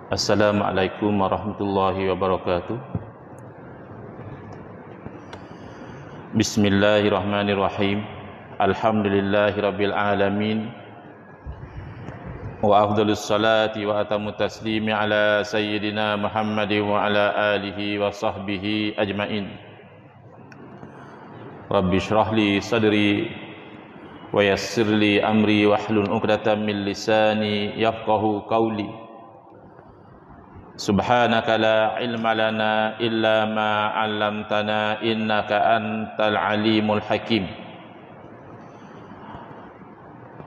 Assalamualaikum warahmatullahi wabarakatuh. Bismillahirrahmanirrahim. Alhamdulillahi rabbil alamin. Wa afdhalus salati wa atamut taslimi ala sayyidina Muhammadin wa ala alihi wa sahbihi ajmain. Rabbi shrah li sadri wa yassir li amri wahlul 'uqdatam min lisani yafqahu qawli. Subhanaka la ilma lana illa ma 'allamtana innaka antal alimul hakim.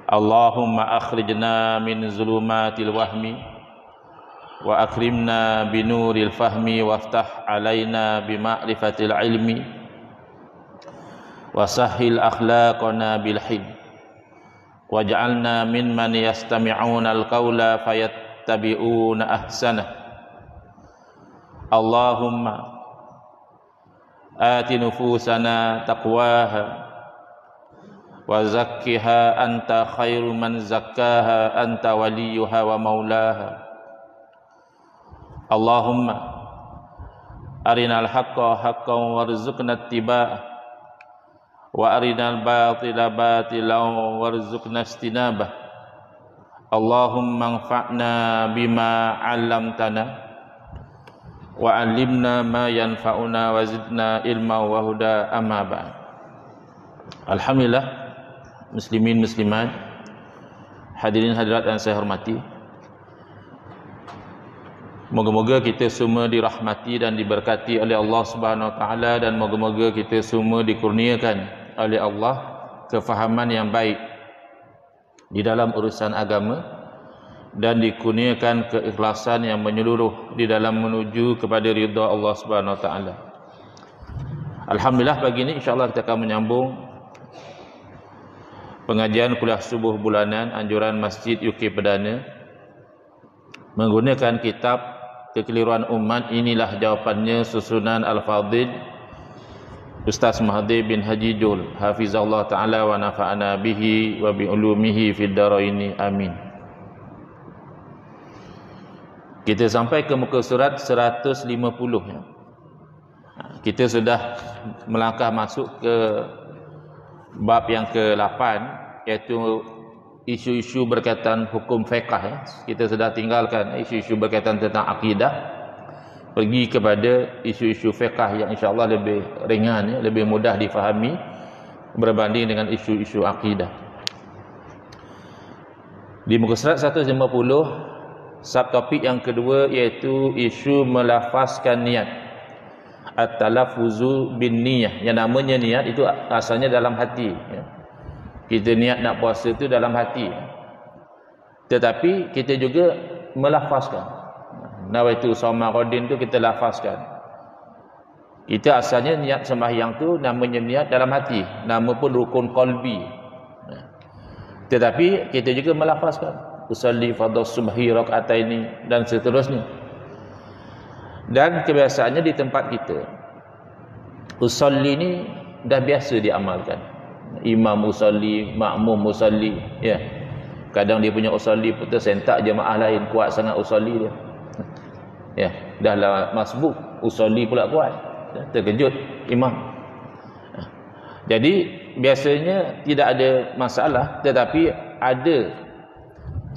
Allahumma akhrijna min zulumatil wahmi wa akrimna binuril fahmi waftah alaina bima'rifatil ilmi wa sahhil akhlaqana bil hilm waj'alna mimman yastami'una al-qawla fayattabi'una ahsanah. Allahumma ati nufusana taqwaha wa zakkiha anta khairu man zakkaha anta waliyuha wa maulaha. Allahumma arinal haqqa haqqan warzuqna ittiba'ah wa arinal batila batilan warzuqna istinabah. Allahumma anfa'na bima 'allamtana wa 'allimna ma yanfa'una wa zidna ilma wa huda, amma ba'd. Alhamdulillah, muslimin muslimat, hadirin hadirat yang saya hormati, moga-moga kita semua dirahmati dan diberkati oleh Allah Subhanahu wa taala, dan moga-moga kita semua dikurniakan oleh Allah kefahaman yang baik di dalam urusan agama dan dikurniakan keikhlasan yang menyeluruh di dalam menuju kepada ridha Allah Subhanahu wa taala. Alhamdulillah, pagi ini insyaallah kita akan menyambung pengajian kuliah subuh bulanan anjuran Masjid UK Perdana menggunakan kitab Kekeliruan Umat, inilah jawapannya, susunan Al-Fadhil Ustaz Mahathir bin Haji Jul hafizahullah taala wa nafa'ana bihi wa bi ulumihi fid dharaini, amin. Kita sampai ke muka surat 150 ya. Kita sudah melangkah masuk ke bab yang ke-8, iaitu isu-isu berkaitan hukum fiqh ya. Kita sudah tinggalkan isu-isu berkaitan tentang akidah, pergi kepada isu-isu fiqh yang insya-Allah lebih ringan ya, lebih mudah difahami berbanding dengan isu-isu akidah. Di muka surat 150, subtopik yang kedua iaitu isu melafazkan niat, at-talaffuzu bin niyah. Yang namanya niat itu asalnya dalam hati ya. Kita niat nak puasa itu dalam hati, tetapi kita juga melafazkan. Nawaitu shauma ghadin itu kita lafazkan. Kita asalnya niat sembahyang tu namanya niat dalam hati, nama pun rukun qalbi, tetapi kita juga melafazkan usalli fardhu subhi raka'ataini dan seterusnya. Dan kebiasaannya di tempat kita, usalli ni dah biasa diamalkan. Imam usalli, makmum usalli ya. Kadang dia punya usalli pun tersentak jemaah lain, kuat sangat usalli dia. Ya, dah lah masbuk, usalli pula kuat. Terkejut imam. Jadi biasanya tidak ada masalah, tetapi ada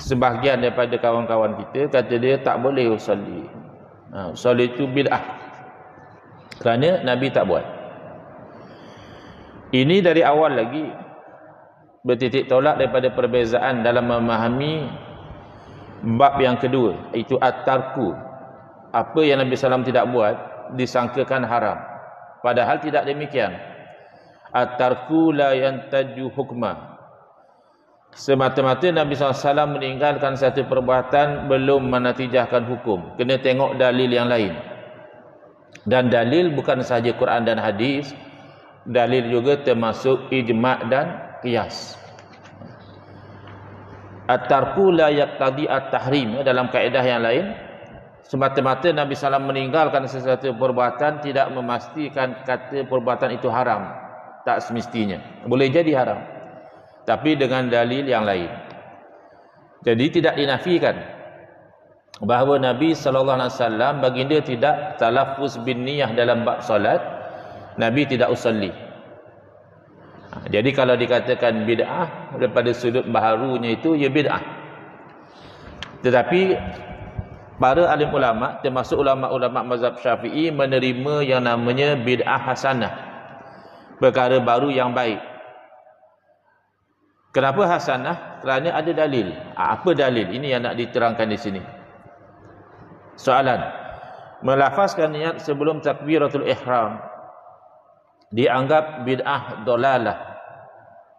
sebahagian daripada kawan-kawan kita kata dia tak boleh usalli. Usalli itu bid'ah kerana Nabi tak buat. Ini dari awal lagi bertitik tolak daripada perbezaan dalam memahami bab yang kedua, iaitu at-tarku. Apa yang Nabi SAW tidak buat disangkakan haram, padahal tidak demikian. At-tarku la yantaju hukma. Semata-mata Nabi SAW meninggalkan satu perbuatan belum menatijahkan hukum. Kena tengok dalil yang lain. Dan dalil bukan sahaja Quran dan hadis, dalil juga termasuk ijma' dan qiyas. At-tarku la yaqtadi at-tahrim. Dalam kaedah yang lain, semata-mata Nabi SAW meninggalkan sesuatu perbuatan tidak memastikan kata perbuatan itu haram. Tak semestinya. Boleh jadi haram, tapi dengan dalil yang lain. Jadi tidak dinafikan bahawa Nabi SAW baginda tidak talaffuz bin niyah dalam bab solat. Nabi tidak usalli. Jadi kalau dikatakan bid'ah daripada sudut baharunya itu, ya bid'ah. Tetapi para alim ulama, termasuk ulama-ulama mazhab Syafi'i, menerima yang namanya bid'ah hasanah, perkara baru yang baik. Kenapa hasanah? Kerana ada dalil. Apa dalil? Ini yang nak diterangkan di sini. Soalan, melafazkan niat sebelum takbiratul ihram dianggap bid'ah dolalah,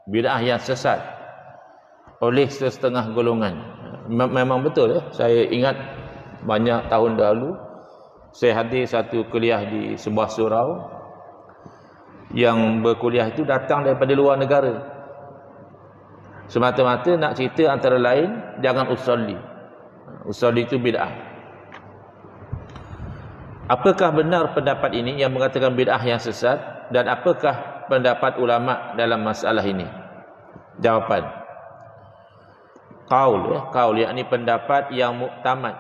bid'ah yang sesat oleh setengah golongan. Memang betul ya. Saya ingat banyak tahun dahulu saya hadir satu kuliah di sebuah surau, yang berkuliah itu datang daripada luar negara, semata-mata nak cerita antara lain jangan usolli. Usolli itu bid'ah. Apakah benar pendapat ini yang mengatakan bid'ah yang sesat, dan apakah pendapat ulama dalam masalah ini? Jawapan, qaul yakni pendapat yang muktamad,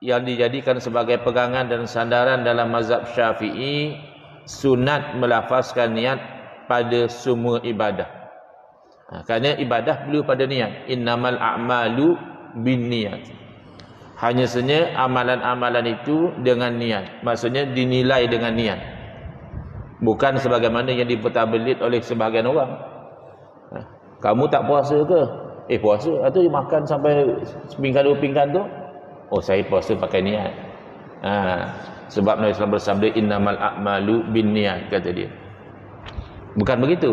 yang dijadikan sebagai pegangan dan sandaran dalam mazhab Syafi'i, sunat melafazkan niat pada semua ibadah. Kerana ibadah perlu pada niat. Innamal a'malu binniyat. Hanya saja amalan-amalan itu dengan niat. Maksudnya dinilai dengan niat. Bukan sebagaimana yang dipertabelit oleh sebahagian orang. Kamu tak puasa ke? Puasa. Atau makan sampai sepinggan dua pinggan tu? Oh, saya puasa pakai niat. Sebab Nabi SAW bersabda innamal a'malu binniyat, kata dia. Bukan begitu.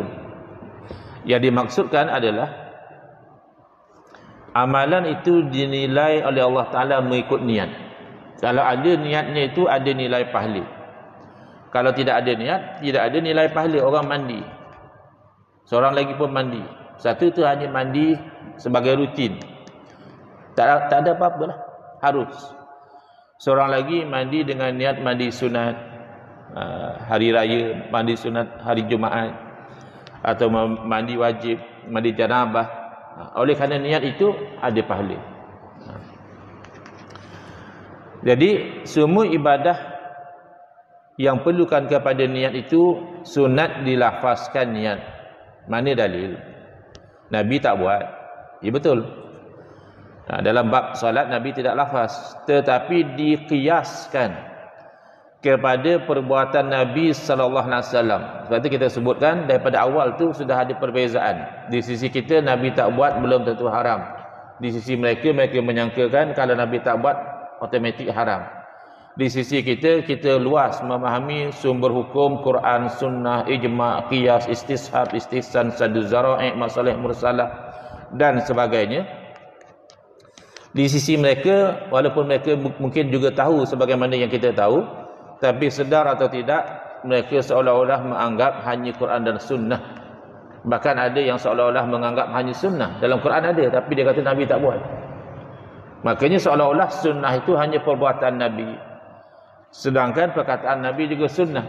Yang dimaksudkan adalah amalan itu dinilai oleh Allah Ta'ala mengikut niat. Kalau ada niatnya itu ada nilai pahala. Kalau tidak ada niat, tidak ada nilai pahala. Orang mandi, seorang lagi pun mandi, satu itu hanya mandi sebagai rutin, tak ada apa-apa lah, harus. Seorang lagi mandi dengan niat mandi sunat hari raya, mandi sunat hari Jumaat, atau mandi wajib, mandi janabah. Oleh kerana niat itu ada pahala. Jadi semua ibadah yang perlukan kepada niat itu sunat dilafazkan niat. Mana dalil? Nabi tak buat. Ya betul. Dalam bab solat Nabi tidak lafaz, tetapi diqiyaskan kepada perbuatan Nabi sallallahu alaihi wasallam. Sebab itu kita sebutkan daripada awal tu sudah ada perbezaan. Di sisi kita Nabi tak buat belum tentu haram. Di sisi mereka menyangkakan kalau Nabi tak buat automatik haram. Di sisi kita luas memahami sumber hukum Quran, sunnah, ijma', qiyas, istishab, istihsan, saddu zara'i', masalih mursalah dan sebagainya. Di sisi mereka, walaupun mereka mungkin juga tahu sebagaimana yang kita tahu, tapi sedar atau tidak, mereka seolah-olah menganggap hanya Quran dan sunnah. Bahkan ada yang seolah-olah menganggap hanya sunnah. Dalam Quran ada, tapi dia kata Nabi tak buat. Makanya seolah-olah sunnah itu hanya perbuatan Nabi, sedangkan perkataan Nabi juga sunnah.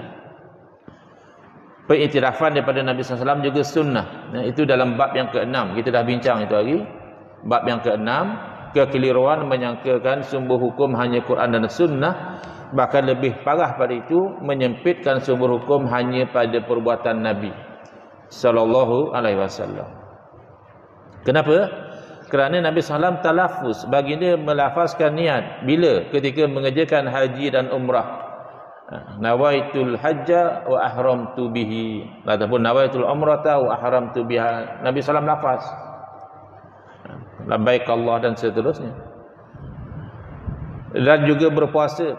Pengiktirafan daripada Nabi SAW juga sunnah. Itu dalam bab yang ke-6. Kita dah bincang itu hari. Bab yang ke-6, kekeliruan menyangkakan sumber hukum hanya Quran dan sunnah. Bahkan lebih parah pada itu, menyempitkan sumber hukum hanya pada perbuatan Nabi sallallahu alaihi wasallam. Kenapa? Kerana Nabi SAW talafuz, baginda melafazkan niat bila? Ketika mengerjakan haji dan umrah. Nawaitul hajja wa ahramtu bihi, ataupun nawaitul umrata wa ahramtu biha. Nabi SAW lafaz labbaik Allah dan seterusnya. Dan juga berpuasa,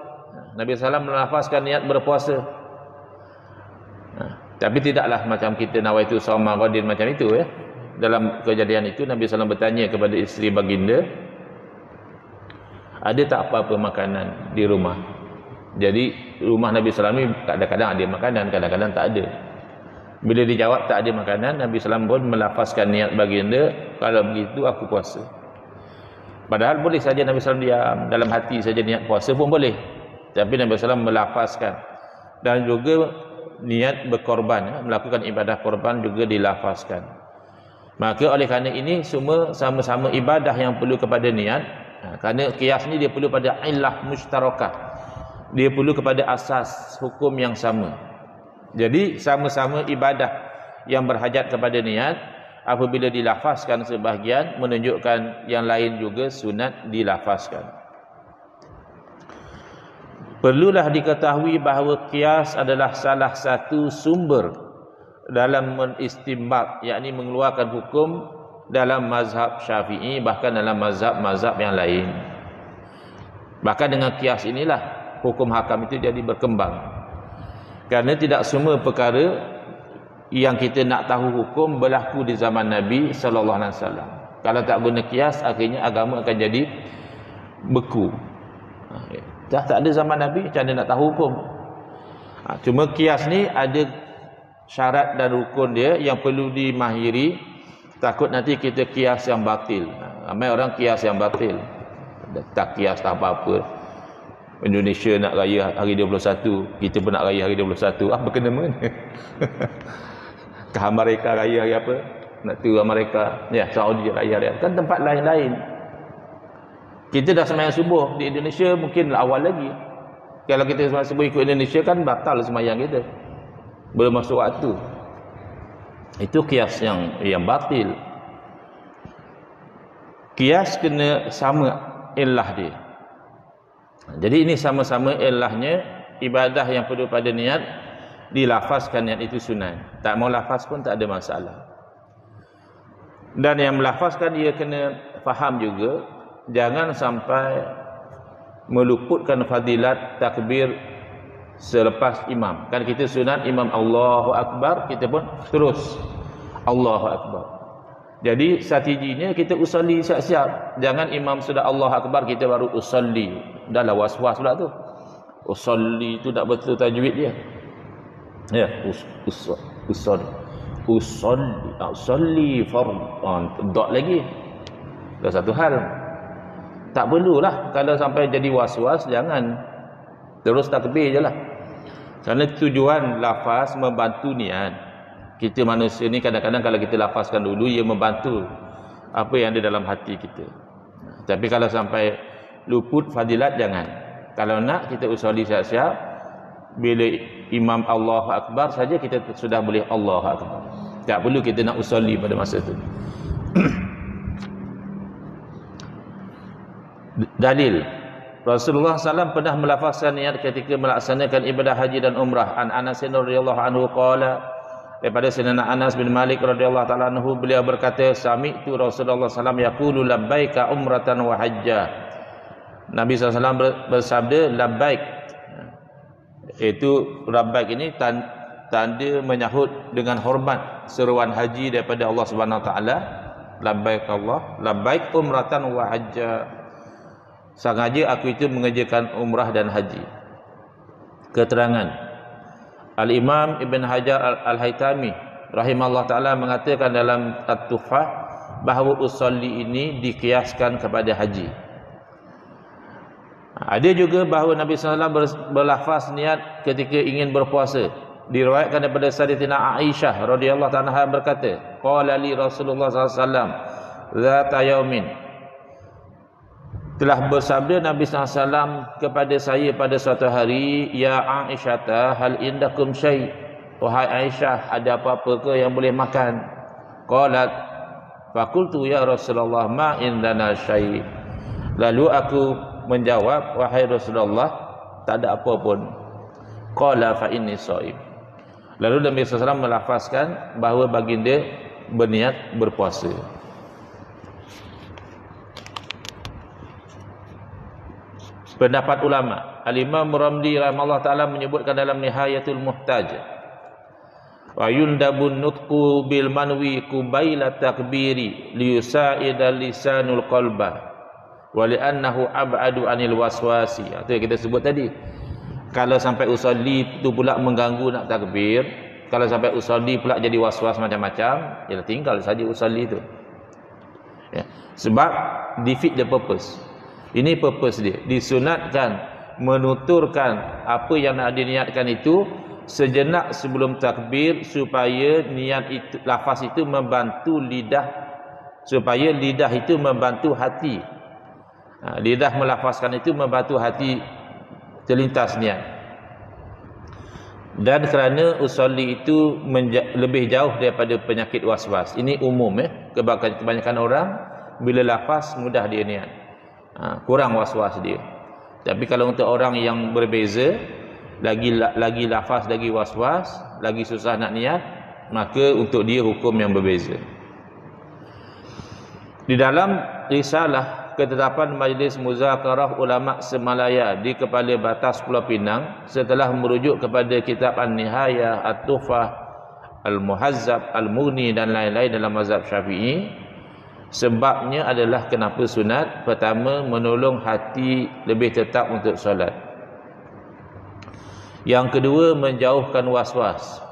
Nabi SAW melafazkan niat berpuasa. Tapi tidaklah macam kita nawaitu shauma ghadin macam itu ya. Dalam kejadian itu Nabi SAW bertanya kepada isteri baginda, ada tak apa-apa makanan di rumah? Jadi rumah Nabi SAW ni kadang-kadang ada makanan, kadang-kadang tak ada. Bila dijawab tak ada makanan, Nabi SAW pun melafazkan niat baginda, kalau begitu aku puasa. Padahal boleh saja Nabi SAW diam, dalam hati saja niat puasa pun boleh. Tapi Nabi SAW melafazkan. Dan juga niat berkorban, melakukan ibadah korban juga dilafazkan. Maka oleh kerana ini semua sama-sama ibadah yang perlu kepada niat, Kerana qiyas ni dia perlu pada illah mushtarakah. Dia perlu kepada asas hukum yang sama. Jadi sama-sama ibadah yang berhajat kepada niat, apabila dilafazkan sebahagian menunjukkan yang lain juga sunat dilafazkan. Perlulah diketahui bahawa qiyas adalah salah satu sumber dalam menistinbat, yakni mengeluarkan hukum dalam mazhab Syafi'i, bahkan dalam mazhab-mazhab yang lain. Bahkan dengan qiyas inilah hukum hakam itu jadi berkembang. Kerana tidak semua perkara yang kita nak tahu hukum berlaku di zaman Nabi sallallahu alaihi wasallam. Kalau tak guna qiyas, akhirnya agama akan jadi beku. Dah tak ada zaman Nabi, macam mana nak tahu hukum? Cuma qiyas ni ada syarat dan rukun dia yang perlu dimahiri. Takut nanti kita qiyas yang batil. Ramai orang qiyas yang batil. Tak qiyas tak apa-apa. Indonesia nak raya hari 21, kita pun nak raya hari 21. Berkena mana? Kah Amerika raya hari apa? Nak tahu Amerika. Ya, Saudi raya hari apa? Kan tempat lain-lain. Kita dah sembahyang subuh di Indonesia, mungkin awal lagi. Kalau kita sembahyang subuh ikut Indonesia kan batal sembahyang kita. Belum masuk waktu. Itu qiyas yang batil. Qiyas kena sama illah dia. Jadi ini sama-sama illahnya, ibadah yang perlu pada niat dilafazkan niat itu sunat. Tak mau lafaz pun tak ada masalah. Dan yang melafazkan dia kena faham juga, jangan sampai meluputkan fadilat takbir selepas imam. Kan kita sunat imam Allahu Akbar, kita pun terus Allahu Akbar. Jadi strateginya kita usalli siap-siap. Jangan imam sudah Allahu Akbar kita baru usalli. Dahlah was-was pula tu. Usalli tu tak betul tajwid dia. Ya, usalli fardhan. Dot lagi. Dah satu hal. Tak perlulah kalau sampai jadi was-was, jangan. Terus takbir je lah. Kerana tujuan lafaz membantu niat. Kita manusia ni kadang-kadang kalau kita lafazkan dulu, ia membantu apa yang ada dalam hati kita. Tapi kalau sampai luput fadilat, jangan. Kalau nak kita usolli siap-siap, bila imam Allahu Akbar saja kita sudah boleh Allahu Akbar. Tak perlu kita nak usolli pada masa itu. Dalil, Rasulullah SAW pernah melafazkan niat ketika melaksanakan ibadah haji dan umrah. An Anas radhiyallahu anhu qala, daripada Sayyidina Anas bin Malik radhiyallahu ta'ala anhu, beliau berkata, sami'tu Rasulullah SAW yaqulu labbaika umratan wa hajjah. Nabi SAW bersabda labbaik. Itu labbaik ini tanda menyahut dengan hormat seruan haji daripada Allah Subhanahu wa taala. Labbaik Allah, labbaik umratan wa hajjah. Sengaja aku itu mengerjakan umrah dan haji. Keterangan Al-Imam Ibn Hajar Al-Haytami rahimahullah ta'ala mengatakan dalam At-Tuhfah bahawa usolli ini dikiaskan kepada haji. Ada juga bahawa Nabi SAW berlafaz niat ketika ingin berpuasa. Diriwayatkan daripada Sayyidatina Aisyah radhiyallahu ta'ala berkata, qala li Rasulullah SAW zata yaumin, telah bersabda Nabi SAW kepada saya pada suatu hari, ya Aisyah, hal indakum syai', wahai Aisyah, ada apa-apa ke yang boleh makan? Qalat, faqultu ya Rasulullah, ma indana syai'. Lalu aku menjawab, wahai Rasulullah, tak ada apa pun. Qala fa inni shaim. Lalu Nabi SAW melafazkan bahawa baginda berniat berpuasa. Pendapat ulama, Al-Imam Ramli rahimahullah ta'ala menyebutkan dalam Nihayatul Muhtaj, wa yundabun nutqu bil manwi qubaila takbiri liyusa'ida lisanul qalba wa li'annahu ab'adu anil waswasi. Itu yang kita sebut tadi. Kalau sampai usolli tu pula mengganggu nak takbir, kalau sampai usolli pula jadi waswas macam-macam, ya tinggal saja usolli tu. Ya. Sebab defeat the purpose. Ini purpose dia. Disunatkan menuturkan apa yang nak diniatkan itu sejenak sebelum takbir, supaya niat itu, lafaz itu membantu lidah, supaya lidah itu membantu hati. Lidah melafazkan itu membantu hati terlintas niat. Dan kerana usolli itu lebih jauh daripada penyakit was-was. Ini umum kebanyakan orang bila lafaz mudah dia niat. Kurang was-was dia. Tapi kalau untuk orang yang berbeza, lagi lafaz, lagi was-was, lagi susah nak niat, maka untuk dia hukum yang berbeza. Di dalam risalah Ketetapan Majlis Muzakarah Ulama Semalaya di Kepala Batas Pulau Pinang, setelah merujuk kepada kitab An-Nihayah, At-Tuhfah, Al-Muhazzab, Al-Mughni dan lain-lain dalam mazhab Syafi'i, sebabnya adalah kenapa sunat. Pertama, menolong hati lebih tetap untuk solat. Yang kedua, menjauhkan was-was.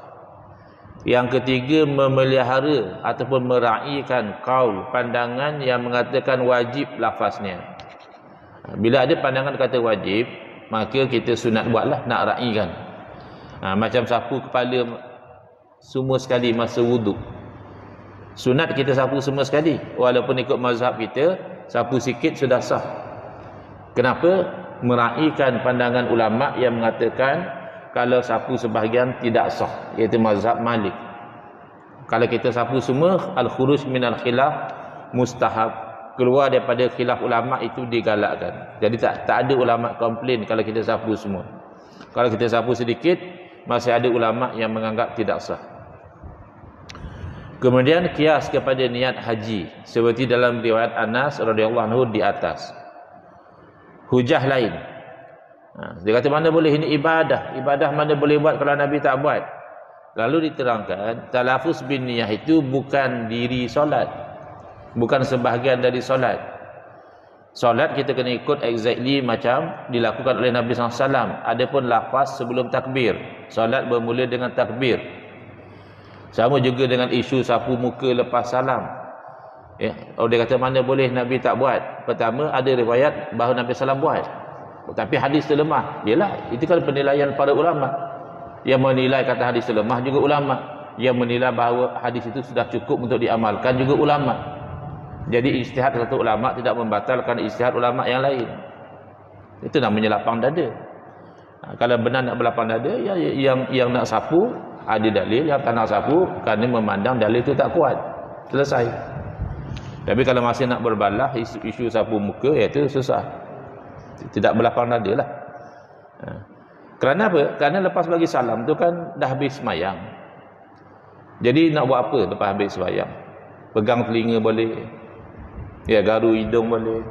Yang ketiga, memelihara ataupun meraihkan kaul, pandangan yang mengatakan wajib lafaznya. Bila ada pandangan kata wajib, maka kita sunat buatlah, nak raihkan. Macam sapu kepala semua sekali masa wuduk. Sunat kita sapu semua sekali. Walaupun ikut mazhab kita, sapu sikit sudah sah. Kenapa? Meraihkan pandangan ulama yang mengatakan kalau sapu sebahagian tidak sah, iaitu mazhab Malik. Kalau kita sapu semua, al-khuruj minal khilaf mustahab, keluar daripada khilaf ulama itu digalakkan. Jadi tak ada ulama komplain kalau kita sapu semua. Kalau kita sapu sedikit, masih ada ulama yang menganggap tidak sah. Kemudian kias kepada niat haji, seperti dalam riwayat Anas radhiyallahu anhu di atas. Hujah lain, dia kata mana boleh ini ibadah mana boleh buat kalau Nabi tak buat. Lalu diterangkan talafuz bin niyah itu bukan diri solat, bukan sebahagian dari solat. Solat kita kena ikut exactly macam dilakukan oleh Nabi SAW. Adapun lafaz sebelum takbir, solat bermula dengan takbir. Sama juga dengan isu sapu muka lepas salam. Dia kata mana boleh Nabi tak buat. Pertama, ada riwayat bahawa Nabi SAW buat, tapi hadis itu lemah. Yalah, itu kan penilaian para ulama. Yang menilai kata hadis itu lemah juga ulama. Yang menilai bahawa hadis itu sudah cukup untuk diamalkan juga ulama. Jadi ijtihad satu ulama tidak membatalkan ijtihad ulama yang lain. Itu namanya lapang dada. Kalau benar nak berlapang dada, yang nak sapu ada dalil, yang tak nak sapu kerana memandang dalil itu tak kuat. Selesai. Tapi kalau masih nak berbalah isu sapu muka, itu susah. Tidak berlapang dada lah. Kerana apa? Kerana lepas bagi salam tu kan dah habis semayang. Jadi nak buat apa lepas habis semayang? Pegang telinga boleh, garu hidung boleh.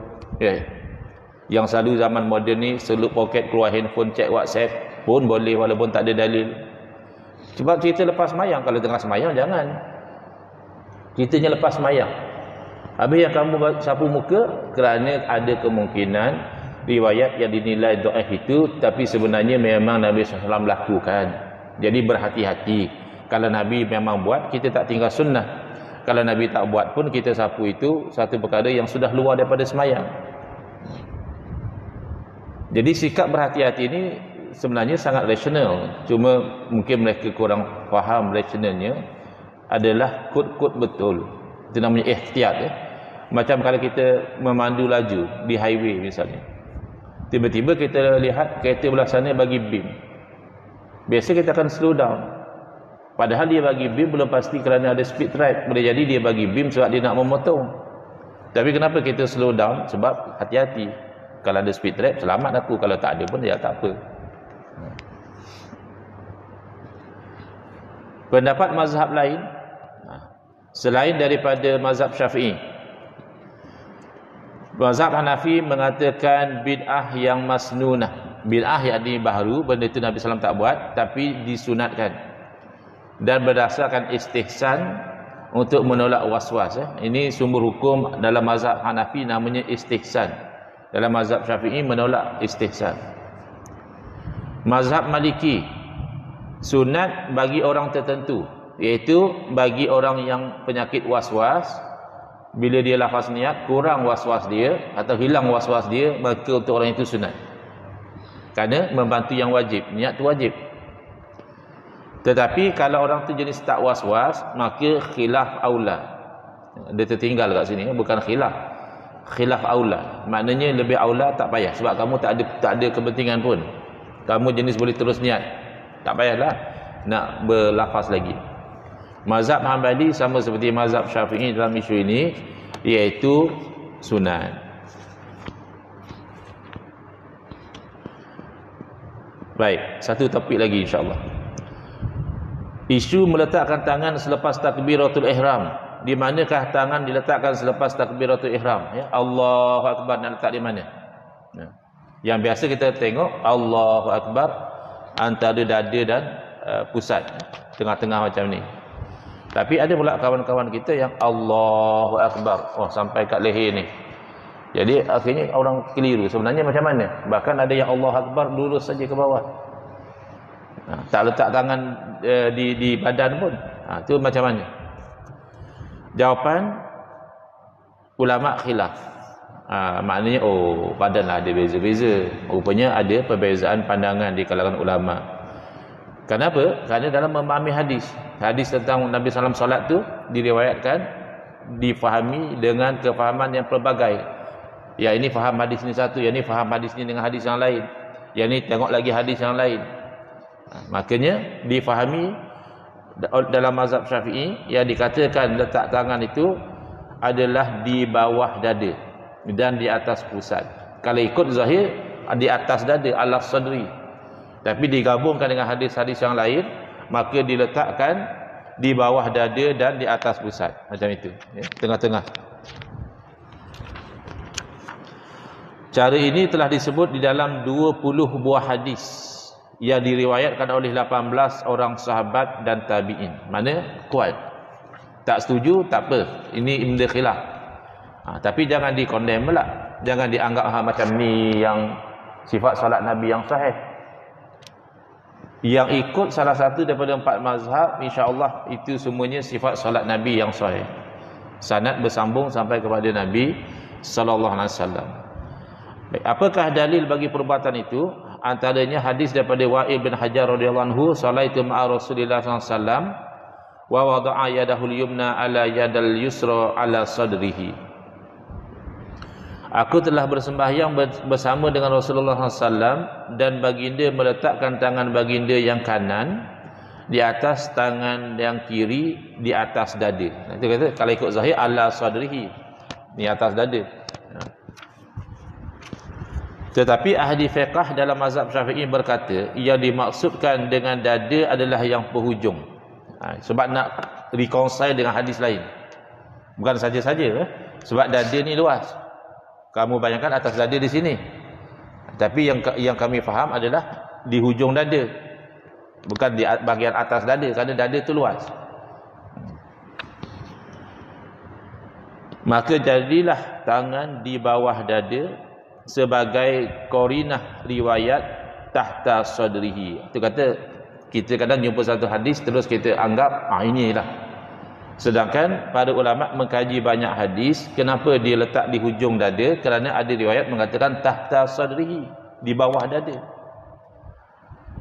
Yang selalu zaman moden ni selup poket, keluar handphone, cek WhatsApp pun boleh walaupun tak ada dalil. Sebab cerita lepas semayang. Kalau tengah semayang jangan. Ceritanya lepas semayang. Habis yang kamu sapu muka kerana ada kemungkinan riwayat yang dinilai dhaif itu, tapi sebenarnya memang Nabi SAW lakukan. Jadi berhati-hati. Kalau Nabi memang buat, kita tak tinggal sunnah. Kalau Nabi tak buat pun, kita sapu itu satu perkara yang sudah luar daripada semayang. Jadi sikap berhati-hati ini sebenarnya sangat rasional. Cuma mungkin mereka kurang faham rasionalnya adalah kod-kod betul. Itu namanya ihtiyat. Macam kalau kita memandu laju di highway misalnya. Tiba-tiba kita lihat kereta belah sana bagi beam. Biasa kita akan slow down. Padahal dia bagi beam belum pasti kerana ada speed trap. Boleh jadi dia bagi beam sebab dia nak memotong. Tapi kenapa kita slow down? Sebab hati-hati. Kalau ada speed trap, selamat aku. Kalau tak ada pun, ya tak apa. Pendapat mazhab lain, selain daripada mazhab Syafi'i, mazhab Hanafi mengatakan bid'ah yang masnunah. Bid'ah yang ini baru, benda itu Nabi SAW tak buat, tapi disunatkan. Dan berdasarkan istihsan untuk menolak was-was. Ini sumber hukum dalam mazhab Hanafi namanya istihsan. Dalam mazhab Syafi'i menolak istihsan. Mazhab Maliki, sunat bagi orang tertentu, iaitu bagi orang yang penyakit was-was. Bila dia lafaz niat, kurang was-was dia atau hilang was-was dia, maka untuk orang itu sunat. Kerana membantu yang wajib, niat tu wajib. Tetapi kalau orang tu jenis tak was-was, maka khilaf aula. Dia tertinggal kat sini, bukan khilaf. khilaf aula. Maknanya lebih aula tak payah sebab kamu tak ada kepentingan pun. Kamu jenis boleh terus niat. Tak payahlah nak berlafaz lagi. Mazhab Hanbali sama seperti mazhab Syafi'i dalam isu ini, iaitu sunat. Baik, satu topik lagi insya-Allah. Isu meletakkan tangan selepas takbiratul ihram. Di manakah tangan diletakkan selepas takbiratul ihram? Ya, Allahu Akbar nak letak di mana? Ya. Yang biasa kita tengok Allahu Akbar antara dada dan pusat, tengah-tengah macam ni. Tapi ada pula kawan-kawan kita yang Allahu Akbar, sampai kat leher ni. Jadi akhirnya orang keliru. Sebenarnya macam mana? Bahkan ada yang Allahu Akbar lurus saja ke bawah. Tak letak tangan di badan pun. Itu macam mana? Jawapan ulama khilaf. Maknanya badanlah ada beza-beza. Rupanya ada perbezaan pandangan di kalangan ulama. Kenapa? Kerana dalam memahami hadis tentang Nabi SAW solat tu diriwayatkan, difahami dengan kefahaman yang pelbagai. Ya, ini faham hadis ni satu, yang ni faham hadis ni dengan hadis yang lain, yang ni tengok lagi hadis yang lain. Makanya difahami dalam mazhab Syafi'i yang dikatakan letak tangan itu adalah di bawah dada dan di atas pusat. Kalau ikut zahir di atas dada, ala sadri. Tapi digabungkan dengan hadis-hadis yang lain, maka diletakkan di bawah dada dan di atas pusat. Macam itu, ya, tengah-tengah. Cara ini telah disebut di dalam 20 buah hadis yang diriwayatkan oleh 18 orang sahabat dan tabi'in. Mana kuat. Tak setuju, tak apa. Ini benda khilaf. Tapi jangan dikondem pula. Jangan dianggap macam ni yang sifat solat Nabi yang sahih. Yang ikut salah satu daripada 4 mazhab, insya-Allah itu semuanya sifat solat Nabi yang sahih. Sanad bersambung sampai kepada Nabi sallallahu alaihi wasallam. Apakah dalil bagi perbuatan itu? Antaranya hadis daripada Wa'il bin Hajar radhiyallahu anhu, salaitu ma'a Rasulillah sallallahu alaihi wasallam wa wada'a yadahu al-yumna ala yadal yusra ala sadrihi. Aku telah bersembahyang bersama dengan Rasulullah SAW dan baginda meletakkan tangan baginda yang kanan di atas tangan yang kiri di atas dada. Itu kata kalau ikut zahir ala sadrihi, di atas dada. Tetapi ahli fiqh dalam mazhab Syafi'i berkata yang dimaksudkan dengan dada adalah yang penghujung. Sebab nak reconcile dengan hadis lain. Bukan saja-saja sebab dada ni luas. Kamu bayangkan atas dada di sini. Tapi yang kami faham adalah di hujung dada. Bukan di bahagian atas dada, kerana dada tu luas. Maka jadilah tangan di bawah dada sebagai korinah riwayat tahta sadrihi. Itu kata kita kadang jumpa satu hadis terus kita anggap inilah. Sedangkan para ulama mengkaji banyak hadis, kenapa dia letak di hujung dada? Kerana ada riwayat mengatakan tahta sadrihi, di bawah dada.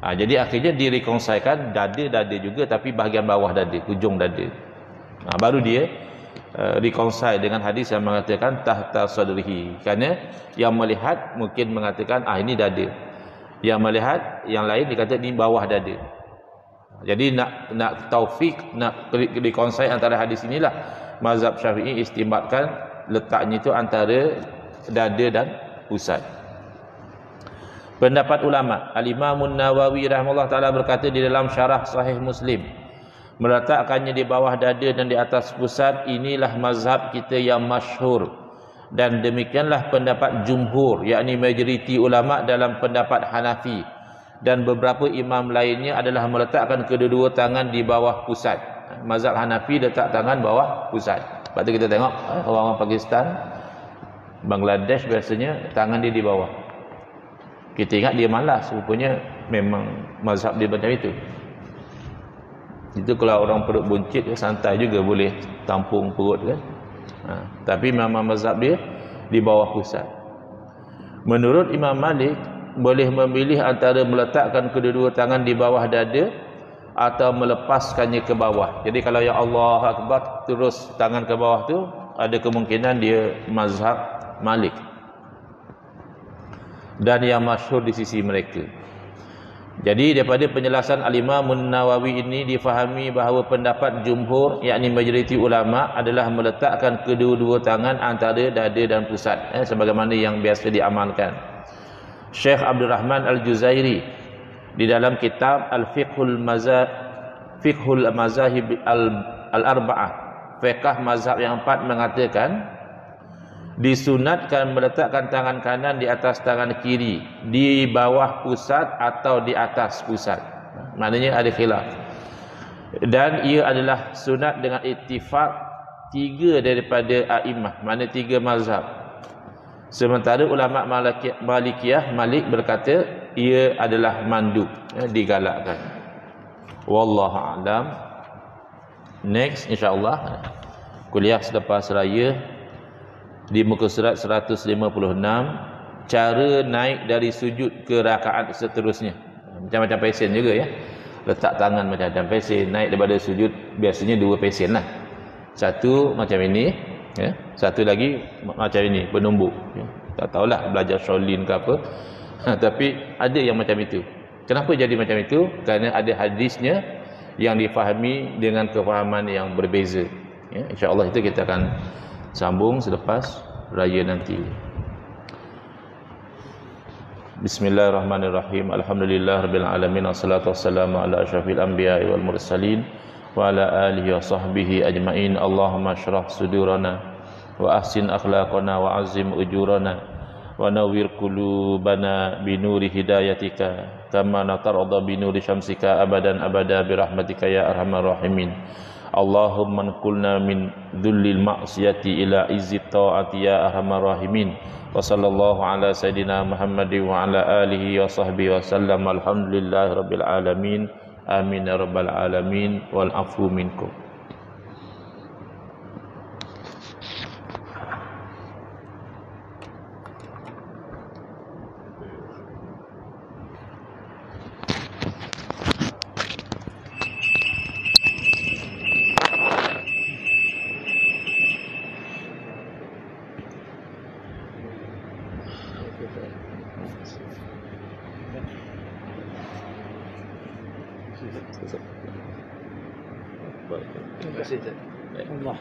Jadi akhirnya direkonsailkan dada juga, tapi bahagian bawah dada, hujung dada. Baru dia reconcile dengan hadis yang mengatakan tahta sadrihi. Kerana yang melihat mungkin mengatakan ini dada, yang melihat yang lain dikata di bawah dada. Jadi nak taufik, nak reconcile antara hadis inilah mazhab Syafi'i istimbatkan letaknya itu antara dada dan pusat. Pendapat ulama, Al-Imam An-Nawawi rahimahullah taala berkata di dalam syarah Sahih Muslim, meletakkannya di bawah dada dan di atas pusat inilah mazhab kita yang masyhur, dan demikianlah pendapat jumhur, yakni majoriti ulama dalam pendapat Hanafi, dan beberapa imam lainnya adalah meletakkan kedua-dua tangan di bawah pusat. Mazhab Hanafi letak tangan bawah pusat. Lepas tu kita tengok orang-orang Pakistan, Bangladesh biasanya tangan dia di bawah. Kita ingat dia malas, rupanya memang mazhab dia macam itu. Itu kalau orang perut buncit santai juga boleh tampung perut kan. Tapi memang mazhab dia di bawah pusat. Menurut Imam Malik, boleh memilih antara meletakkan kedua-dua tangan di bawah dada atau melepaskannya ke bawah. Jadi kalau ya Allah Akbar terus tangan ke bawah tu, ada kemungkinan dia mazhab Malik, dan yang masyhur di sisi mereka. Jadi daripada penjelasan Al-Imam An-Nawawi ini difahami bahawa pendapat jumhur, yakni majoriti ulama, adalah meletakkan kedua-dua tangan antara dada dan pusat, sebagaimana yang biasa diamalkan. Syekh Abdul Rahman Al-Juzairi di dalam kitab Al-Fiqhul Mazahib Al-Arba'ah, fiqh mazhab yang 4, mengatakan disunatkan meletakkan tangan kanan di atas tangan kiri, di bawah pusat atau di atas pusat. Maknanya ada khilaf. Dan ia adalah sunat dengan ittifaq 3 daripada a'imah, mana 3 mazhab. Sementara ulama Malikiyah, Malik berkata ia adalah mandub, digalakkan. Wallahu a'lam. Next, insya-Allah kuliah selepas raya di muka surat 156, cara naik dari sujud ke rakaat seterusnya. Macam-macam pesen juga ya. Letak tangan macam-macam pesen, naik daripada sujud biasanya 2 pesen lah. Satu macam ini, ya. Satu lagi macam ini, bernumbuk. Ya. Tak tahulah belajar Shaolin ke apa. Tapi ada yang macam itu. Kenapa jadi macam itu? Kerana ada hadisnya yang difahami dengan kefahaman yang berbeza. Ya, insya-Allah itu kita akan sambung selepas raya nanti. Bismillahirrahmanirrahim. Alhamdulillahirabbil alamin, wassalatu wassalamu ala asyrafil anbiya'i wal mursalin wa ala alihi wa sahbihi ajmain. Allahumma shrah sudurana wa ahsin akhlaqana wa azim ujurana wa nawwir qulubana bi nuri hidayatika kama natarada bi nuri syamsika abadan abada bi rahmatika ya arhamar rahimin. Allahumma nqulna min dhullil ma'siyati ila izzit ta'ati ya arhamar rahimin. Wa sallallahu ala sayidina Muhammadin wa ala alihi wa sahbihi wa sallam. Alhamdulillahi rabbil alamin. Amin ya rabbal alamin. Wal afu minkum. Terima kasih. Allah.